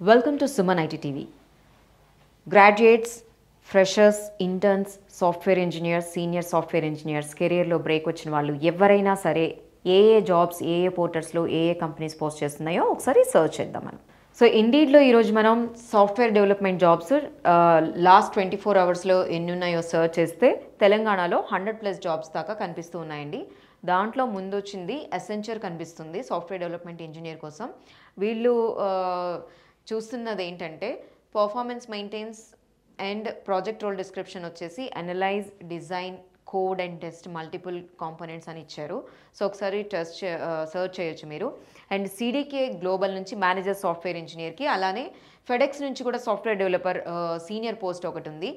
Welcome to Suman IT TV. Graduates, freshers, interns, software engineers, senior software engineers, కెరియర్లో break వచ్చిన వాళ్ళు ఎవరైనా సరే ఏ జాబ్స్ ఏ పోర్టల్స్లో ఏ కంపెనీస్ పోస్ట్ చేస్తున్నాయో ఒకసారి సర్చ్ చేద్దాం మనం. సో ఇండీడ్లో ఈరోజు మనం సాఫ్ట్వేర్ డెవలప్మెంట్ జాబ్స్ లాస్ట్ 24 అవర్స్లో ఎన్ని ఉన్నాయో సర్చ్ చేస్తే తెలంగాణలో 100+ జాబ్స్ దాకా కనిపిస్తూ ఉన్నాయండి. దాంట్లో ముందు వచ్చింది అసెంచర్ కనిపిస్తుంది సాఫ్ట్వేర్ డెవలప్మెంట్ ఇంజనీర్ కోసం. వీళ్ళు చూస్తున్నది ఏంటంటే performance maintains and project role description వచ్చేసి analyse, design, code and test multiple components అని ఇచ్చారు. సో ఒకసారి సర్చ్ చేయొచ్చు మీరు. అండ్ సిడికే గ్లోబల్ నుంచి మేనేజర్ సాఫ్ట్వేర్ ఇంజనీర్కి, అలానే ఫెడెక్స్ నుంచి కూడా సాఫ్ట్వేర్ డెవలపర్ సీనియర్ పోస్ట్ ఒకటి ఉంది.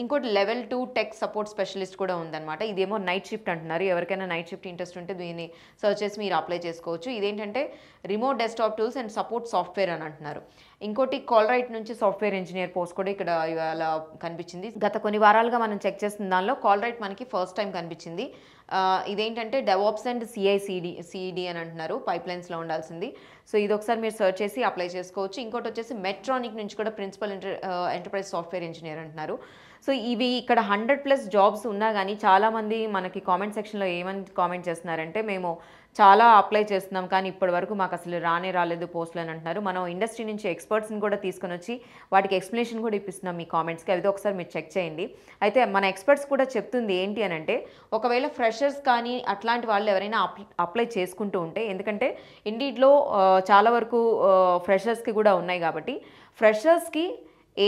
ఇంకోటి లెవెల్ 2 టెక్ సపోర్ట్ స్పెషలిస్ట్ కూడా ఉందన్నమాట. ఇదేమో నైట్ షిఫ్ట్ అంటున్నారు. ఎవరికైనా నైట్ షిఫ్ట్ ఇంట్రెస్ట్ ఉంటే దీన్ని సర్చ్ చేసి మీరు అప్లై చేసుకోవచ్చు. ఇదేంటంటే remote desktop tools and support software అని అంటున్నారు. ఇంకోటి కాల్రైట్ నుంచి సాఫ్ట్వేర్ ఇంజనీర్ పోస్ట్ కూడా ఇక్కడ ఇవాళ కనిపించింది. గత కొన్ని వారాలుగా మనం చెక్ చేస్తున్న దానిలో కాల్రైట్ మనకి ఫస్ట్ టైం కనిపించింది. ఇదేంటంటే డెవాప్స్ అండ్ సిఐసిడి అని అంటున్నారు, పైప్లైన్స్లో ఉండాల్సింది. సో ఇది ఒకసారి మీరు సర్చ్ చేసి అప్లై చేసుకోవచ్చు. ఇంకోటి వచ్చేసి మెట్రానిక్ నుంచి కూడా ప్రిన్సిపల్ ఎంటర్ప్రైజ్ సాఫ్ట్వేర్ ఇంజనీర్ అంటున్నారు. సో ఇవి ఇక్కడ 100+ జాబ్స్ ఉన్నా కానీ చాలామంది మనకి కామెంట్ సెక్షన్లో ఏమని కామెంట్ చేస్తున్నారంటే మేము చాలా అప్లై చేస్తున్నాం కానీ ఇప్పటి వరకు మాకు అసలు రాలేదు పోస్టులు అని అంటున్నారు. మనం ఇండస్ట్రీ నుంచి ఎక్స్పర్ట్స్ని కూడా తీసుకొని వచ్చి వాటికి ఎక్స్ప్లెనేషన్ కూడా ఇప్పిస్తున్నాం మీ కామెంట్స్కి. అవి ఒకసారి మీరు చెక్ చేయండి. అయితే మన ఎక్స్పర్ట్స్ కూడా చెప్తుంది ఏంటి అని అంటే, ఒకవేళ ఫ్రెషర్స్ కానీ అట్లాంటి వాళ్ళు ఎవరైనా అప్లై చేసుకుంటూ ఉంటే, ఎందుకంటే ఇండీడ్లో చాలా వరకు ఫ్రెషర్స్కి కూడా ఉన్నాయి కాబట్టి ఫ్రెషర్స్కి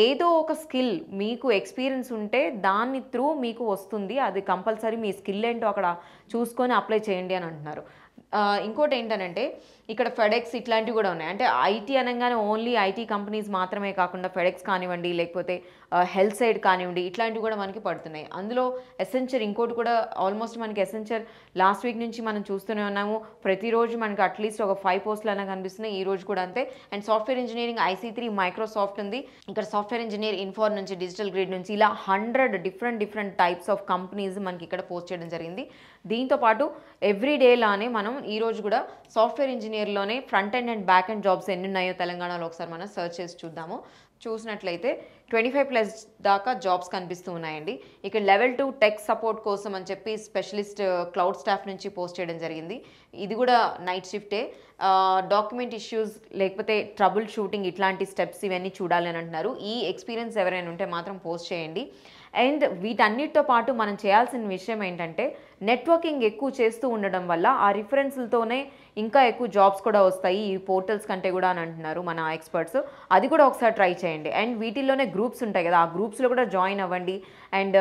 ఏదో ఒక స్కిల్ మీకు ఎక్స్పీరియన్స్ ఉంటే దాన్ని త్రూ మీకు వస్తుంది. అది కంపల్సరీ మీ స్కిల్ ఏంటో అక్కడ చూసుకొని అప్లై చేయండి అని అంటున్నారు. ఇంకోటి ఏంటనంటే ఇక్కడ ఫెడెక్స్ ఇట్లాంటివి కూడా ఉన్నాయి. అంటే ఐటీ అనగానే ఓన్లీ ఐటీ కంపెనీస్ మాత్రమే కాకుండా ఫెడెక్స్ కానివ్వండి, లేకపోతే హెల్త్ సైడ్ కానివ్వండి, ఇట్లాంటివి కూడా మనకి పడుతున్నాయి. అందులో ఎసెంచర్ ఇంకోటి కూడా ఆల్మోస్ట్ మనకి ఎసెంచర్ లాస్ట్ వీక్ నుంచి మనం చూస్తూనే ఉన్నాము. ప్రతిరోజు మనకి అట్లీస్ట్ ఒక 5 పోస్టులు అయినా కనిపిస్తున్నాయి. ఈ రోజు కూడా అంతే. And software engineering IC3 Microsoft ఉంది. ఇక్కడ సాఫ్ట్వేర్ ఇంజనీర్ ఇన్ఫోర్ నుంచి, డిజిటల్ గ్రిడ్ నుంచి, ఇలా 100 డిఫరెంట్ టైప్స్ ఆఫ్ కంపెనీస్ మనకి ఇక్కడ పోస్ట్ చేయడం జరిగింది. దీంతో పాటు ఎవ్రీడే లానే మనం ఈరోజు కూడా సాఫ్ట్వేర్ ఇంజనీర్లోనే front end and back end jobs ఎన్ని ఉన్నాయో తెలంగాణలో ఒకసారి మనం సర్చ్ చేసి చూద్దాము. చూసినట్లయితే 25+ దాకా జాబ్స్ కనిపిస్తూ ఉన్నాయండి. ఇక్కడ లెవెల్ 2 టెక్ సపోర్ట్ కోసం అని చెప్పి స్పెషలిస్ట్ క్లౌడ్ స్టాఫ్ నుంచి పోస్ట్ చేయడం జరిగింది. ఇది కూడా నైట్ షిఫ్టే. డాక్యుమెంట్ ఇష్యూస్ లేకపోతే ట్రబుల్ షూటింగ్ ఇట్లాంటి స్టెప్స్ ఇవన్నీ చూడాలి అని అంటున్నారు. ఈ ఎక్స్పీరియన్స్ ఎవరైనా ఉంటే మాత్రం పోస్ట్ చేయండి. అండ్ వీటన్నిటితో పాటు మనం చేయాల్సిన విషయం ఏంటంటే నెట్వర్కింగ్ ఎక్కువ చేస్తూ ఉండడం వల్ల ఆ రిఫరెన్స్లతోనే ఇంకా ఎక్కువ జాబ్స్ కూడా వస్తాయి ఈ పోర్టల్స్ కంటే కూడా అని అంటున్నారు మన ఎక్స్పర్ట్స్. అది కూడా ఒకసారి ట్రై చేయండి. అండ్ వీటిల్లోనే గ్రూప్స్ ఉంటాయి కదా, ఆ గ్రూప్స్లో కూడా జాయిన్ అవ్వండి. అండ్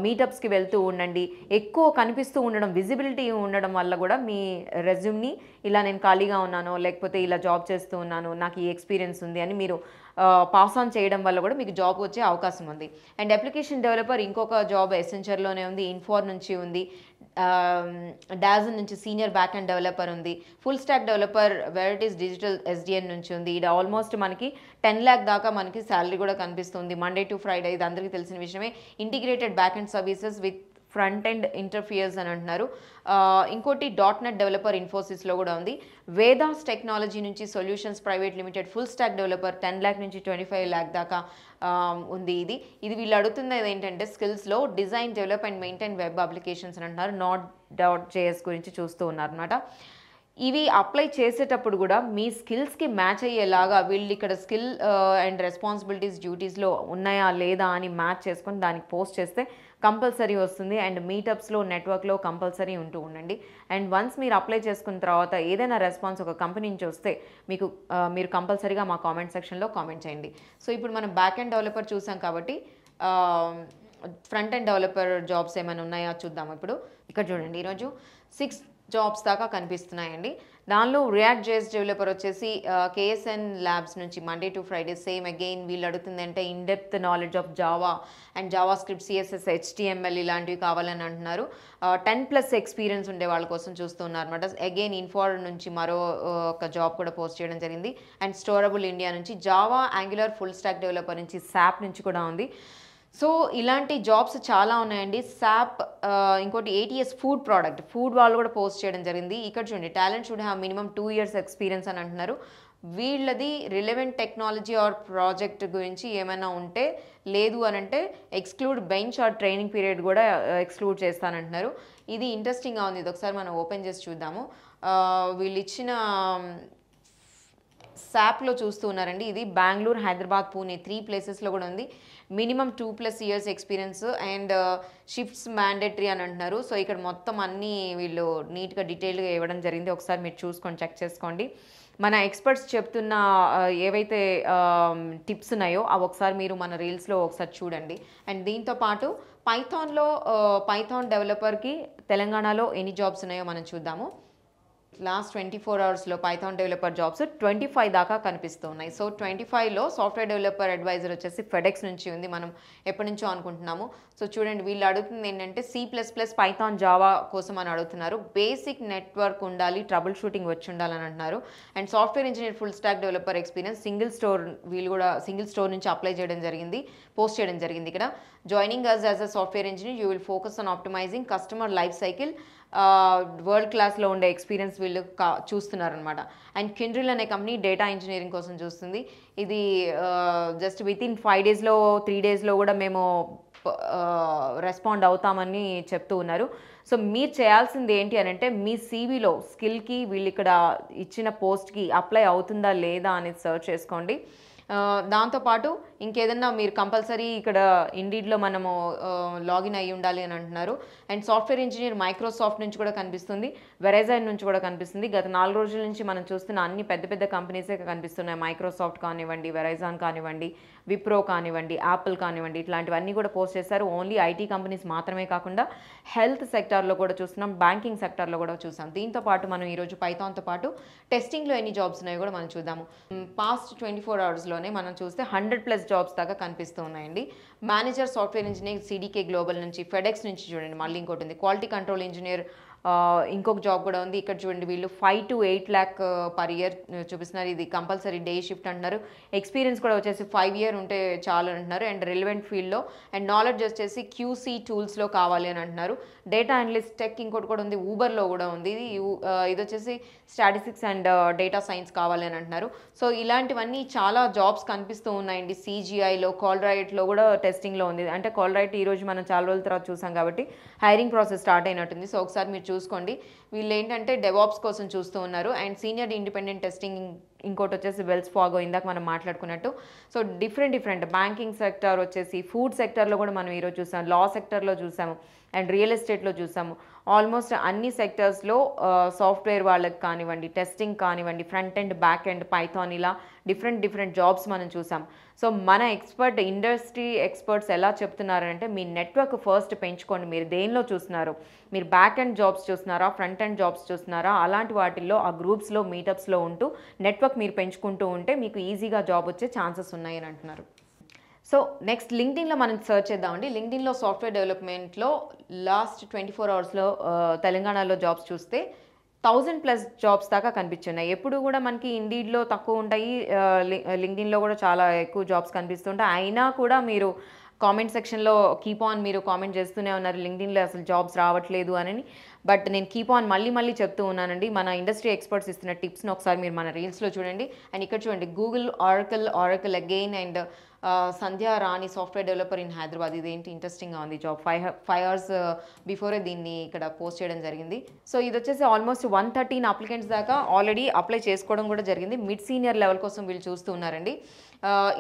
మీటప్స్కి వెళ్తూ ఉండండి. ఎక్కువ కనిపిస్తూ ఉండడం, విజిబిలిటీ ఉండడం వల్ల కూడా మీ రెజ్యూమ్ని ఇలా నేను ఖాళీగా ఉన్నాను, లేకపోతే ఇలా జాబ్ చేస్తూ ఉన్నాను, నాకు ఈ ఎక్స్పీరియన్స్ ఉంది అని మీరు పాస్ ఆన్ చేయడం వల్ల కూడా మీకు జాబ్ వచ్చే అవకాశం ఉంది. అండ్ అప్లికేషన్ డెవలపర్ ఇంకొక జాబ్ ఎసెంచర్లోనే ఉంది, ఇన్ఫోర్ నుంచి ఉంది, డాజన్ నుంచి సీనియర్ బ్యాక్ అండ్ డెవలపర్ ఉంది, full stack developer varieties digital SDN నుంచి ఉంది. ఇది ఆల్మోస్ట్ మనకి 10 lakh దాకా మనకి శాలరీ కూడా కనిపిస్తుంది. మండే టు ఫ్రైడే, ఇది అందరికీ తెలిసిన విషయమే. Integrated back and services with front end interferes అని అంటున్నారు. ఇంకోటి .NET డెవలపర్ ఇన్ఫోసిస్లో కూడా ఉంది. వేదాస్ టెక్నాలజీ నుంచి solutions private limited full stack developer 10 lakh నుంచి 25 lakh దాకా ఉంది. ఇది వీళ్ళు అడుగుతున్నది ఏంటంటే స్కిల్స్లో design, develop and maintain web applications అని అంటున్నారు. Node.js గురించి చూస్తూ ఉన్నారు అనమాట. ఇవి అప్లై చేసేటప్పుడు కూడా మీ స్కిల్స్కి మ్యాచ్ అయ్యేలాగా వీళ్ళు ఇక్కడ స్కిల్ అండ్ రెస్పాన్సిబిలిటీస్ డ్యూటీస్లో ఉన్నాయా లేదా అని మ్యాచ్ చేసుకొని దానికి పోస్ట్ చేస్తే కంపల్సరీ వస్తుంది. అండ్ మీటప్స్లో, నెట్వర్క్లో కంపల్సరీ ఉంటూ ఉండండి. అండ్ వన్స్ మీరు అప్లై చేసుకున్న తర్వాత ఏదైనా రెస్పాన్స్ ఒక కంపెనీ నుంచి వస్తే మీరు కంపల్సరీగా మా కామెంట్ సెక్షన్లో కామెంట్ చేయండి. సో ఇప్పుడు మనం బ్యాక్ ఎండ్ డెవలపర్ చూసాం కాబట్టి ఫ్రంట్ ఎండ్ డెవలపర్ జాబ్స్ ఏమైనా ఉన్నాయో చూద్దాం. ఇప్పుడు ఇక్కడ చూడండి, ఈరోజు 6 జాబ్స్ దాకా కనిపిస్తున్నాయండి. దానిలో రియాక్ట్ JS డెవలపర్ వచ్చేసి KSN ల్యాబ్స్ నుంచి Monday to Friday. Same again వీళ్ళు అడుగుతుంది అంటే in depth knowledge of Java and Java script, CSS, HTML ఇలాంటివి కావాలని అంటున్నారు. 10+ ఎక్స్పీరియన్స్ ఉండే వాళ్ళ కోసం చూస్తున్నారు అనమాట. అగైన్ ఇన్ఫోర్ నుంచి మరో ఒక జాబ్ కూడా పోస్ట్ చేయడం జరిగింది. అండ్ స్టోరబుల్ ఇండియా నుంచి Java, angular, full stack developer నుంచి, SAP నుంచి కూడా ఉంది. సో ఇలాంటి జాబ్స్ చాలా ఉన్నాయండి. సాప్ ఇంకోటి ATS ఫుడ్ వాళ్ళు కూడా పోస్ట్ చేయడం జరిగింది. ఇక్కడ చూడండి, talent should have minimum 2 years experience అని అంటున్నారు. వీళ్ళది రిలవెంట్ టెక్నాలజీ ఆర్ ప్రాజెక్ట్ గురించి ఏమైనా ఉంటే, లేదు అని అంటే exclude bench or training period కూడా ఎక్స్క్లూడ్ చేస్తానంటున్నారు. ఇది ఇంట్రెస్టింగ్గా ఉంది. ఇది ఒకసారి మనం ఓపెన్ చేసి చూద్దాము. వీళ్ళు ఇచ్చిన శాప్లో చూస్తూ ఉన్నారండి. ఇది బెంగళూరు, హైదరాబాద్, పూణే 3 ప్లేసెస్లో కూడా ఉంది. Minimum 2+ years experience and shifts mandatory అని అంటున్నారు. సో ఇక్కడ మొత్తం అన్నీ వీళ్ళు నీట్గా డీటెయిల్గా ఇవ్వడం జరిగింది. ఒకసారి మీరు చూసుకొని చెక్ చేసుకోండి. మన ఎక్స్పర్ట్స్ చెప్తున్న ఏవైతే టిప్స్ ఉన్నాయో అవి ఒకసారి మీరు మన రీల్స్లో ఒకసారి చూడండి. అండ్ దీంతో పాటు పైథాన్ డెవలపర్కి తెలంగాణలో ఎన్ని జాబ్స్ ఉన్నాయో మనం చూద్దాము. లాస్ట్ 24 అవర్స్లో పైథాన్ డెవలపర్ జాబ్స్ 25 దాకా కనిపిస్తూ ఉన్నాయి. సో 25లో సాఫ్ట్వేర్ డెవలపర్ అడ్వైజర్ వచ్చేసి ఫెడెక్స్ నుంచి ఉంది. మనం ఎప్పటి నుంచో అనుకుంటున్నాము. సో చూడండి, వీళ్ళు అడుగుతుంది ఏంటంటే C++, పైథాన్, జావా కోసం అని అడుగుతున్నారు. బేసిక్ నెట్వర్క్ ఉండాలి, ట్రబుల్ షూటింగ్ వచ్చి ఉండాలని అంటున్నారు. And software engineer, full stack developer experience, వీళ్ళు కూడా సింగిల్ స్టోర్ నుంచి అప్లై చేయడం జరిగింది, పోస్ట్ చేయడం జరిగింది. ఇక్కడ joining as as a software engineer you will focus on optimising customer life cycle, world క్లాస్లో ఉండే ఎక్స్పీరియన్స్ వీళ్ళు చూస్తున్నారనమాట. అండ్ కిండ్రిల్ అనే కంపెనీ డేటా ఇంజనీరింగ్ కోసం చూస్తుంది. ఇది జస్ట్ వితిన్ 5 డేస్లో 3 డేస్లో కూడా మేము రెస్పాండ్ అవుతామని చెప్తూ ఉన్నారు. సో మీరు చేయాల్సింది ఏంటి అని అంటే మీ సీవీలో స్కిల్కి వీళ్ళు ఇక్కడ ఇచ్చిన పోస్ట్కి అప్లై అవుతుందా లేదా అనేది సర్చ్ చేసుకోండి. దాంతోపాటు ఇంకేదన్నా మీరు కంపల్సరీ ఇక్కడ ఇండీడ్లో మనము లాగిన్ అయ్యి ఉండాలి అని అంటున్నారు. అండ్ సాఫ్ట్వేర్ ఇంజనీర్ మైక్రోసాఫ్ట్ నుంచి కూడా కనిపిస్తుంది, వెరైజాన్ నుంచి కూడా కనిపిస్తుంది. గత 4 రోజుల నుంచి మనం చూస్తున్న అన్ని పెద్ద పెద్ద కంపెనీసే కనిపిస్తున్నాయి. మైక్రోసాఫ్ట్ కానివ్వండి, వెరైజాన్ కానివ్వండి, విప్రో కానివ్వండి, యాపిల్ కానివ్వండి, ఇట్లాంటివన్నీ కూడా పోస్ట్ చేశారు. ఓన్లీ ఐటీ కంపెనీస్ మాత్రమే కాకుండా హెల్త్ సెక్టార్లో కూడా చూస్తున్నాం, బ్యాంకింగ్ సెక్టార్లో కూడా చూసాం. దీంతో పాటు మనం ఈరోజు పైథాన్తో పాటు టెస్టింగ్లో ఎన్ని జాబ్స్ ఉన్నాయో కూడా మనం చూద్దాము. పాస్ట్ 24 అవర్స్లోనే మనం చూస్తే 100+ జాబ్స్ దాకా కనిపిస్తూ ఉన్నాయండి. Manager software engineer CDK global నుంచి, ఫెడెక్స్ నుంచి చూడండి, మళ్ళీ ఇంకోటి ఉంది, క్వాలిటీ కంట్రోల్ ఇంజనీర్ ఇంకొక జాబ్ కూడా ఉంది. ఇక్కడ చూడండి, వీళ్ళు 5 to 8 lakh per year చూపిస్తున్నారు. ఇది కంపల్సరీ డే షిఫ్ట్ అంటున్నారు. ఎక్స్పీరియన్స్ కూడా వచ్చేసి 5 year ఉంటే చాలు అంటున్నారు. అండ్ రిలవెంట్ ఫీల్డ్లో అండ్ నాలెడ్జ్ వచ్చేసి QC టూల్స్లో కావాలి అని అంటున్నారు. డేటా అనలిస్ట్ టెక్ ఇంకోటి కూడా ఉంది, ఊబర్లో కూడా ఉంది. ఇది వచ్చేసి స్టాటిస్టిక్స్ అండ్ డేటా సైన్స్ కావాలి అని అంటున్నారు. సో ఇలాంటివన్నీ చాలా జాబ్స్ కనిపిస్తూ ఉన్నాయండి. CGIలో, కాల్రైట్లో కూడా టెస్టింగ్లో ఉంది. అంటే కాల్రైట్ ఈరోజు మనం చాలా రోజుల తర్వాత చూసాం కాబట్టి హైరింగ్ ప్రాసెస్ స్టార్ట్ అయినట్టుంది. సో ఒకసారి మీరు చూసుకోండి. వీళ్ళు ఏంటంటే డెవాప్స్ కోసం చూస్తూ ఉన్నారు. అండ్ సీనియర్ ఇండిపెండెంట్ టెస్టింగ్ ఇంకోటి వచ్చేసి వెల్స్ ఫాగో, ఇందాక మనం మాట్లాడుకున్నట్టు. సో డిఫరెంట్ బ్యాంకింగ్ సెక్టర్ వచ్చేసి, ఫుడ్ సెక్టర్లో కూడా మనం ఈరోజు చూసాం, లా సెక్టర్లో చూసాము, అండ్ రియల్ ఎస్టేట్లో చూసాము. ఆల్మోస్ట్ అన్ని సెక్టర్స్లో సాఫ్ట్వేర్ వాళ్ళకి కానివ్వండి, టెస్టింగ్ కానివ్వండి, front end, back end, Python, ఇలా డిఫరెంట్ జాబ్స్ మనం చూసాం. సో మన ఇండస్ట్రీ ఎక్స్పర్ట్స్ ఎలా చెప్తున్నారంటే మీ నెట్వర్క్ ఫస్ట్ పెంచుకోండి. మీరు దేనిలో చూస్తున్నారు, మీరు బ్యాక్ ఎండ్ జాబ్స్ చూస్తున్నారా, ఫ్రంట్ ఎండ్ జాబ్స్ చూస్తున్నారా, అలాంటి వాటిల్లో ఆ గ్రూప్స్లో, మీటప్స్లో ఉంటూ నెట్వర్క్ మీరు పెంచుకుంటూ ఉంటే మీకు ఈజీగా జాబ్ వచ్చే ఛాన్సెస్ ఉన్నాయని అంటున్నారు. సో నెక్స్ట్ లింక్డ్ఇన్లో మనం సర్చ్ చేద్దామండి. లింక్డ్ఇన్లో సాఫ్ట్వేర్ డెవలప్మెంట్లో లాస్ట్ 24 అవర్స్లో తెలంగాణలో జాబ్స్ చూస్తే 1000+ జాబ్స్ దాకా కనిపించున్నాయి. ఎప్పుడు కూడా మనకి ఇండీడ్లో తక్కువ ఉంటాయి, లింక్డ్ఇన్లో కూడా చాలా ఎక్కువ జాబ్స్ కనిపిస్తుంటాయి. అయినా కూడా మీరు కామెంట్ సెక్షన్లో కీప్ ఆన్ మీరు కామెంట్ చేస్తూనే ఉన్నారు, లింక్డ్ఇన్లో అసలు జాబ్స్ రావట్లేదు అని. బట్ నేను కీప్ ఆన్ మళ్ళీ చెప్తూ ఉన్నానండి. మన ఇండస్ట్రీ ఎక్స్పర్ట్స్ ఇస్తున్న టిప్స్ని ఒకసారి మీరు మన రీల్స్లో చూడండి. అండ్ ఇక్కడ చూడండి, Google, oracle again, and Sandhya Rani software developer in Hyderabad. ఇదేంటి ఇంట్రెస్టింగ్గా ఉంది జాబ్. 5 hours బిఫోరే దీన్ని ఇక్కడ పోస్ట్ చేయడం జరిగింది. సో ఇది వచ్చేసి ఆల్మోస్ట్ 113 అప్లికెంట్స్ దాకా ఆల్రెడీ అప్లై చేసుకోవడం కూడా జరిగింది. మిడ్ సీనియర్ లెవెల్ కోసం వీళ్ళు చూస్తూ ఉన్నారండి.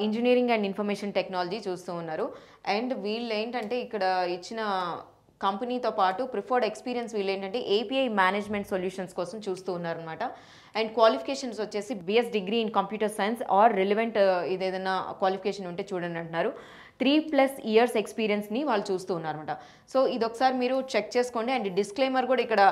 ఇంజనీరింగ్ అండ్ ఇన్ఫర్మేషన్ టెక్నాలజీ చూస్తూ ఉన్నారు. అండ్ వీళ్ళు ఏంటంటే ఇక్కడ ఇచ్చిన కంపెనీతో పాటు ప్రిఫర్డ్ ఎక్స్పీరియన్స్ వీళ్ళు ఏంటంటే API మేనేజ్మెంట్ సొల్యూషన్స్ కోసం చూస్తూ ఉన్నారనమాట. అండ్ క్వాలిఫికేషన్స్ వచ్చేసి BS degree in computer science or relevant ఇదేదైనా క్వాలిఫికేషన్ ఉంటే చూడండి అంటున్నారు. 3+ years ఎక్స్పీరియన్స్ని వాళ్ళు చూస్తూ ఉన్నారనమాట. సో ఇది ఒకసారి మీరు చెక్ చేసుకోండి. అండ్ డిస్క్లైమర్ కూడా ఇక్కడ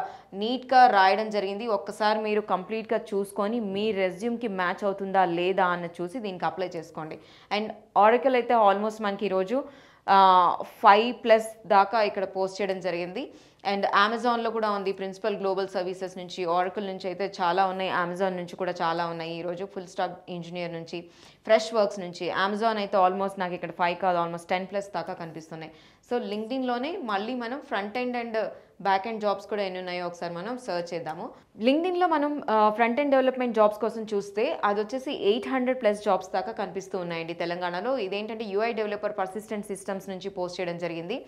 నీట్గా రాయడం జరిగింది. ఒక్కసారి మీరు కంప్లీట్గా చూసుకొని మీ రెజ్యూమ్కి మ్యాచ్ అవుతుందా లేదా అన్నది చూసి దీనికి అప్లై చేసుకోండి. అండ్ ఆరకల్ అయితే ఆల్మోస్ట్ మనకి ఈరోజు 5+ దాకా ఇక్కడ పోస్ట్ చేయడం జరిగింది. అండ్ అమెజాన్లో కూడా ఉంది, ప్రిన్సిపల్ గ్లోబల్ సర్వీసెస్ నుంచి, ఆరకల్ నుంచి అయితే చాలా ఉన్నాయి, అమెజాన్ నుంచి కూడా చాలా ఉన్నాయి. ఈరోజు ఫుల్ స్టాక్ ఇంజనీర్ నుంచి, ఫ్రెష్ వర్క్స్ నుంచి, అమెజాన్ అయితే ఆల్మోస్ట్ నాకు ఇక్కడ 5 కాదు ఆల్మోస్ట్ 10+ దాకా కనిపిస్తున్నాయి. సో లింక్డ్ఇన్లోనే మళ్ళీ మనం front end and back end jobs కూడా ఎన్ని ఉన్నాయో ఒకసారి మనం సర్చ్ చేద్దాము. లింక్డ్ఇన్లో మనం ఫ్రంట్ ఎండ్ డెవలప్మెంట్ జాబ్స్ కోసం చూస్తే అది వచ్చేసి 800+ జాబ్స్ దాకా కనిపిస్తూ ఉన్నాయండి తెలంగాణలో. ఇదేంటంటే యూఐ డెవలపర్ పర్సిస్టెంట్ సిస్టమ్స్ నుంచి పోస్ట్ చేయడం జరిగింది.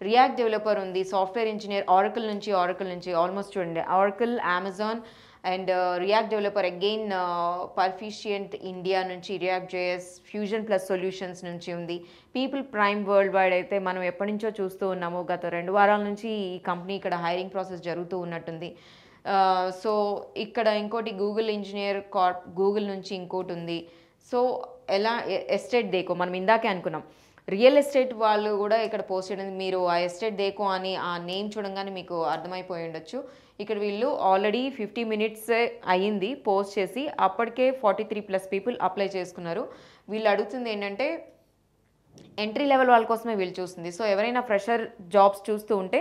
రియాక్ట్ డెవలపర్ ఉంది, సాఫ్ట్వేర్ ఇంజనీర్ ఆరకిల్ నుంచి ఆల్మోస్ట్ చూడండి Oracle, Amazon and React developer again Perficient India నుంచి React JS, Fusion Plus solutions నుంచి ఉంది. పీపుల్ ప్రైమ్ వరల్డ్ వైడ్ అయితే మనం ఎప్పటి నుంచో చూస్తూ ఉన్నాము, గత 2 వారాల నుంచి ఈ కంపెనీ ఇక్కడ హైరింగ్ ప్రాసెస్ జరుగుతూ ఉన్నట్టుంది. సో ఇక్కడ ఇంకోటి గూగుల్ ఇంజనీర్ కార్ప్, గూగుల్ నుంచి ఇంకోటి ఉంది. సో ఎలా ఎస్టేట్ దేకో మనం ఇందాకే అనుకున్నాం, రియల్ ఎస్టేట్ వాళ్ళు కూడా ఇక్కడ పోస్ట్ చేయడం, మీరు ఆ ఎస్టేట్ దేకో అని ఆ నేమ్ చూడంగానే మీకు అర్థమైపోయి ఉండొచ్చు. ఇక్కడ వీళ్ళు ఆల్రెడీ 50 minutes అయ్యింది పోస్ట్ చేసి, అప్పటికే 43+ పీపుల్ అప్లై చేసుకున్నారు. వీళ్ళు అడుగుతుంది ఏంటంటే ఎంట్రీ లెవెల్ వాళ్ళ కోసమే వీళ్ళు చూస్తుంది. సో ఎవరైనా ఫ్రెషర్ జాబ్స్ చూస్తూ ఉంటే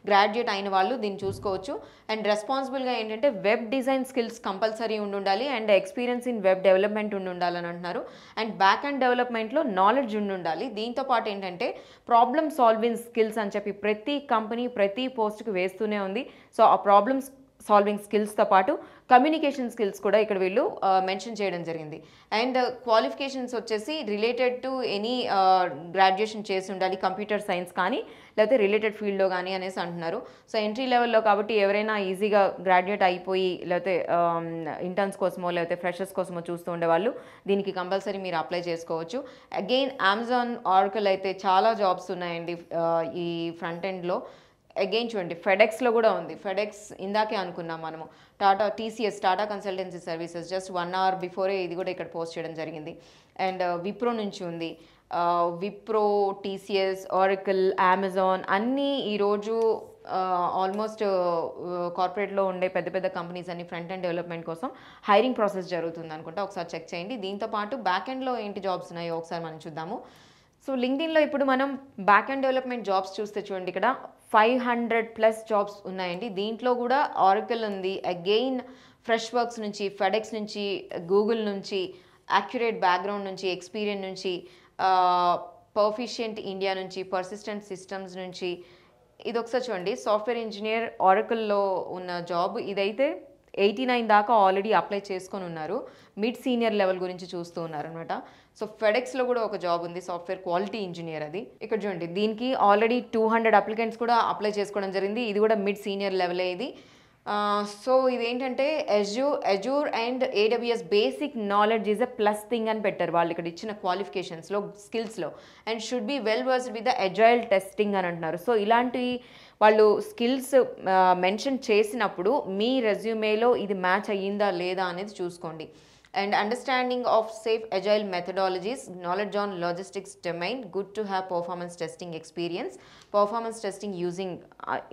గ్రాడ్యుయేట్ అయిన వాళ్ళు దీన్ని చూసుకోవచ్చు. అండ్ రెస్పాన్సిబుల్గా ఏంటంటే వెబ్ డిజైన్ స్కిల్స్ కంపల్సరీ ఉండాలి and experience in web development ఉండాలని అంటున్నారు. అండ్ బ్యాక్ అండ్ డెవలప్మెంట్లో నాలెడ్జ్ ఉండాలి. దీంతో పాటు ఏంటంటే ప్రాబ్లమ్ సాల్వింగ్ స్కిల్స్ అని చెప్పి ప్రతి కంపెనీ ప్రతి పోస్ట్కి వేస్తూనే ఉంది. సో ఆ ప్రాబ్లమ్స్ సాల్వింగ్ స్కిల్స్తో పాటు కమ్యూనికేషన్ స్కిల్స్ కూడా ఇక్కడ వీళ్ళు మెన్షన్ చేయడం జరిగింది. అండ్ క్వాలిఫికేషన్స్ వచ్చేసి రిలేటెడ్ టు ఎనీ గ్రాడ్యుయేషన్ చేసి ఉండాలి, కంప్యూటర్ సైన్స్ కానీ లేకపోతే రిలేటెడ్ ఫీల్డ్లో కానీ అనేసి అంటున్నారు. సో ఎంట్రీ లెవెల్లో కాబట్టి ఎవరైనా ఈజీగా గ్రాడ్యుయేట్ అయిపోయి లేకపోతే ఇంటర్న్స్ కోసమో లేకపోతే ఫ్రెషర్స్ కోసమో చూస్తూ ఉండేవాళ్ళు దీనికి కంపల్సరీ మీరు అప్లై చేసుకోవచ్చు. అగైన్ అమెజాన్, ఆరకిల్ అయితే చాలా జాబ్స్ ఉన్నాయండి ఈ ఫ్రంట్ ఎండ్లో. అగైన్ చూడండి ఫెడెక్స్లో కూడా ఉంది. ఫెడెక్స్ ఇందాకే అనుకున్నాం మనము. TCS, Tata consultancy services just 1 hour before ఇది కూడా ఇక్కడ పోస్ట్ చేయడం జరిగింది. అండ్ విప్రో నుంచి ఉంది. విప్రో, టీసీఎస్, ఆరకిల్, అమెజాన్ అన్నీ ఈరోజు ఆల్మోస్ట్ కార్పొరేట్లో ఉండే పెద్ద పెద్ద కంపెనీస్ అన్ని ఫ్రంట్ ఎండ్ డెవలప్మెంట్ కోసం హైరింగ్ ప్రాసెస్ జరుగుతుంది అనుకుంటా, ఒకసారి చెక్ చేయండి. దీంతోపాటు బ్యాక్ ఎండ్లో ఏంటి జాబ్స్ ఉన్నాయో ఒకసారి మనం చూద్దాము. సో లింక్డ్ఇన్లో ఇప్పుడు మనం బ్యాక్ ఎండ్ డెవలప్మెంట్ జాబ్స్ చూస్తే చూడండి ఇక్కడ 500+ జాబ్స్ ఉన్నాయండి. దీంట్లో కూడా ఆరకిల్ ఉంది, అగైన్ ఫ్రెష్ వర్క్స్ నుంచి, ఫెడెక్స్ నుంచి, గూగుల్ నుంచి, యాక్యురేట్ బ్యాక్గ్రౌండ్ నుంచి, ఎక్స్పీరియన్స్ నుంచి, పర్ఫిషియంట్ ఇండియా నుంచి, పర్సిస్టెంట్ సిస్టమ్స్ నుంచి. ఇది ఒకసారి చూడండి సాఫ్ట్వేర్ ఇంజనీర్ ఆరకిల్లో ఉన్న జాబ్. ఇదైతే 89 దాకా ఆల్రెడీ అప్లై చేసుకొని ఉన్నారు. మిడ్ సీనియర్ లెవెల్ గురించి చూస్తూ ఉన్నారు అనమాట. సో ఫెడెక్స్లో కూడా ఒక జాబ్ ఉంది, సాఫ్ట్వేర్ క్వాలిటీ ఇంజనీర్. అది ఇక్కడ చూడండి దీనికి ఆల్రెడీ 200 అప్లికెంట్స్ కూడా అప్లై చేసుకోవడం జరిగింది. ఇది కూడా మిడ్ సీనియర్ లెవెలే ఇది. సో ఇదేంటంటే Azure and AWS basic knowledge is a plus thing అని పెట్టారు వాళ్ళు ఇక్కడ ఇచ్చిన క్వాలిఫికేషన్స్లో, స్కిల్స్లో. And should be well versed with the agile testing అని అంటున్నారు. సో ఇలాంటి వాళ్ళు స్కిల్స్ మెన్షన్ చేసినప్పుడు మీ రెజ్యూమేలో ఇది మ్యాచ్ అయ్యిందా లేదా అనేది చూసుకోండి. And understanding of safe agile methodologies, knowledge on logistics domain, good to have performance testing experience, performance testing using,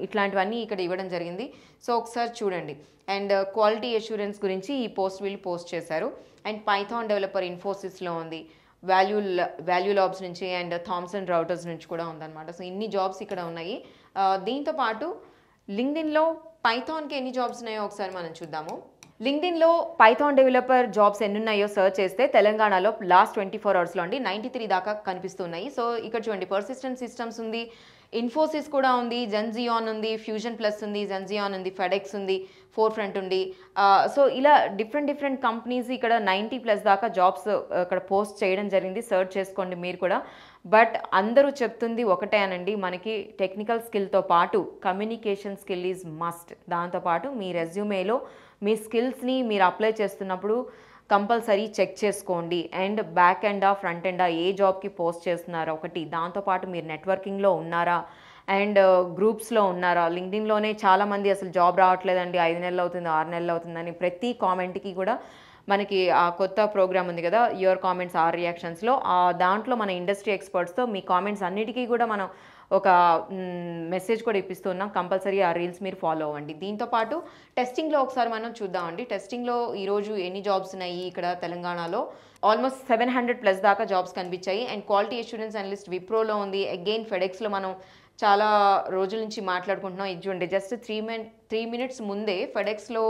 ఇట్లాంటివన్నీ ఇక్కడ ఇవ్వడం జరిగింది. సో ఒకసారి చూడండి. అండ్ క్వాలిటీ అష్యూరెన్స్ గురించి ఈ పోస్ట్ వీళ్ళు పోస్ట్ చేశారు. అండ్ పైథాన్ డెవలపర్ ఇన్ఫోసిస్లో ఉంది, వాల్యూ లాబ్స్ నుంచి అండ్ థామ్సన్ రౌటర్స్ నుంచి కూడా ఉందన్నమాట. సో ఇన్ని జాబ్స్ ఇక్కడ ఉన్నాయి. దీంతో పాటు లింక్డ్ఇన్లో పైథాన్కి ఎన్ని జాబ్స్ ఉన్నాయో ఒకసారి మనం చూద్దాము. లింక్డ్ఇన్లో పైథాన్ డెవలపర్ జాబ్స్ ఎన్ని ఉన్నాయో సర్చ్ చేస్తే తెలంగాణలో లాస్ట్ 24 అవర్స్లో అండి 93 దాకా కనిపిస్తున్నాయి. సో ఇక్కడ చూడండి పర్సిస్టెంట్ సిస్టమ్స్ ఉంది, ఇన్ఫోసిస్ కూడా ఉంది, జెన్జియాన్ ఉంది, ఫ్యూజన్ ప్లస్ ఉంది, జెన్జియాన్ ఉంది, ఫెడెక్స్ ఉంది, ఫోర్ ఫ్రంట్ ఉంది. సో ఇలా డిఫరెంట్ కంపెనీస్ ఇక్కడ 90+ దాకా జాబ్స్ ఇక్కడ పోస్ట్ చేయడం జరిగింది. సర్చ్ చేసుకోండి మీరు కూడా. బట్ అందరూ చెప్తుంది ఒకటే అనండి, మనకి టెక్నికల్ స్కిల్తో పాటు కమ్యూనికేషన్ స్కిల్ ఈజ్ మస్ట్. దాంతోపాటు మీ రెజ్యూమేలో మీ స్కిల్స్ని మీరు అప్లై చేస్తున్నప్పుడు కంపల్సరీ చెక్ చేసుకోండి. అండ్ బ్యాక్ ఎండా ఫ్రంట్ ఎండా ఏ జాబ్కి పోస్ట్ చేస్తున్నారా ఒకటి, దాంతోపాటు మీరు నెట్వర్కింగ్లో ఉన్నారా అండ్ గ్రూప్స్లో ఉన్నారా. లింక్డ్ఇన్లోనే చాలామంది అసలు జాబ్ రావట్లేదండి, 5 నెలలు అవుతుంది, 6 నెలలు అవుతుందని ప్రతి కామెంట్కి కూడా మనకి ఆ కొత్త ప్రోగ్రామ్ ఉంది కదా, యువర్ కామెంట్స్ ఆర్ రియాక్షన్స్లో, దాంట్లో మన ఇండస్ట్రీ ఎక్స్పర్ట్స్తో మీ కామెంట్స్ అన్నిటికీ కూడా మనం ఒక మెసేజ్ కూడా ఇప్పిస్తున్నాం. కంపల్సరీ ఆ రీల్స్ మీరు ఫాలో అవ్వండి. దీంతోపాటు టెస్టింగ్లో ఒకసారి మనం చూద్దామండి. టెస్టింగ్లో ఈరోజు ఎన్ని జాబ్స్ ఉన్నాయి ఇక్కడ తెలంగాణలో, ఆల్మోస్ట్ 700+ దాకా జాబ్స్ కనిపించాయి. అండ్ క్వాలిటీ అష్యూరెన్స్ అనలిస్ట్ విప్రోలో ఉంది, అగైన్ ఫెడెక్స్లో మనం చాలా రోజుల నుంచి మాట్లాడుకుంటున్నాం. ఇది చూడండి జస్ట్ 3 మినిట్స్ ముందే ఫెడెక్స్‌లో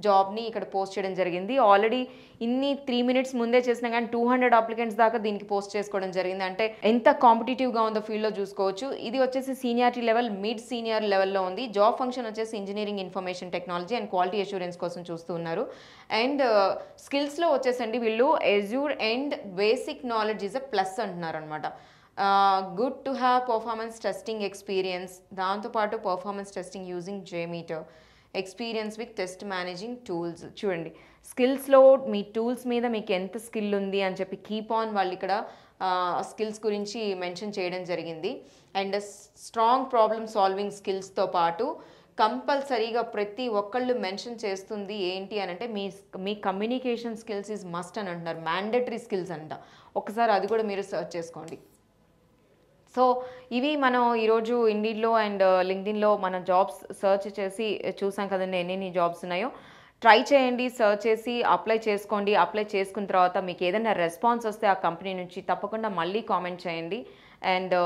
జాబ్‌ని ఇక్కడ పోస్ట్ చేయడం జరిగింది. ఆల్రెడీ ఇన్ని 3 మినిట్స్ ముందే చేసినా గానీ 200 అప్లికెంట్స్ దాకా దీనికి పోస్ట్ చేసుకోవడం జరిగింది. అంటే ఎంత కాంపిటీటివ్‌గా ఉందో ఫీల్డ్‌లో చూసుకోవచ్చు. ఇది వచ్చేసి సీనియారిటీ లెవెల్, మిడ్ సీనియర్ లెవెల్‌లో ఉంది. జాబ్ ఫంక్షన్ వచ్చేసి engineering information technology and quality assurance కోసం చూస్తూ ఉన్నారు. అండ్ స్కిల్స్‌లో వచ్చేసండి వీళ్ళు Azure and basic knowledge is a plus అంటున్నారనమాట. Good to have performance testing experience, దాంతోపాటు performance testing using JMeter, experience with test managing tools. చూడండి స్కిల్స్లో మీ టూల్స్ మీద మీకు ఎంత స్కిల్ ఉంది అని చెప్పి కీప్ ఆన్ వాళ్ళు ఇక్కడ స్కిల్స్ గురించి మెన్షన్ చేయడం జరిగింది. అండ్ స్ట్రాంగ్ ప్రాబ్లమ్ సాల్వింగ్ స్కిల్స్తో పాటు కంపల్సరీగా ప్రతి ఒక్కళ్ళు మెన్షన్ చేస్తుంది ఏంటి అని అంటే మీ కమ్యూనికేషన్ స్కిల్స్ ఈజ్ మస్ట్ అని అంటున్నారు. మ్యాండేటరీ స్కిల్స్ అంట. ఒకసారి అది కూడా మీరు సెర్చ్ చేసుకోండి. సో ఇవి మనం ఈరోజు ఇండీడ్లో అండ్ లింక్డ్ఇన్లో మన జాబ్స్ సెర్చ్ చేసి చూసాం కదండి ఎన్ని జాబ్స్ ఉన్నాయో. ట్రై చేయండి, సెర్చ్ చేసి అప్లై చేసుకోండి. అప్లై చేసుకున్న తర్వాత మీకు ఏదైనా రెస్పాన్స్ వస్తే ఆ కంపెనీ నుంచి తప్పకుండా మళ్ళీ కామెంట్ చేయండి. అండ్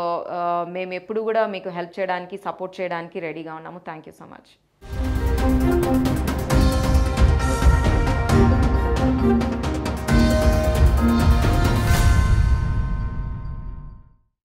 మేము ఎప్పుడు కూడా మీకు హెల్ప్ చేయడానికి, సపోర్ట్ చేయడానికి రెడీగా ఉన్నాము. Thank you so much.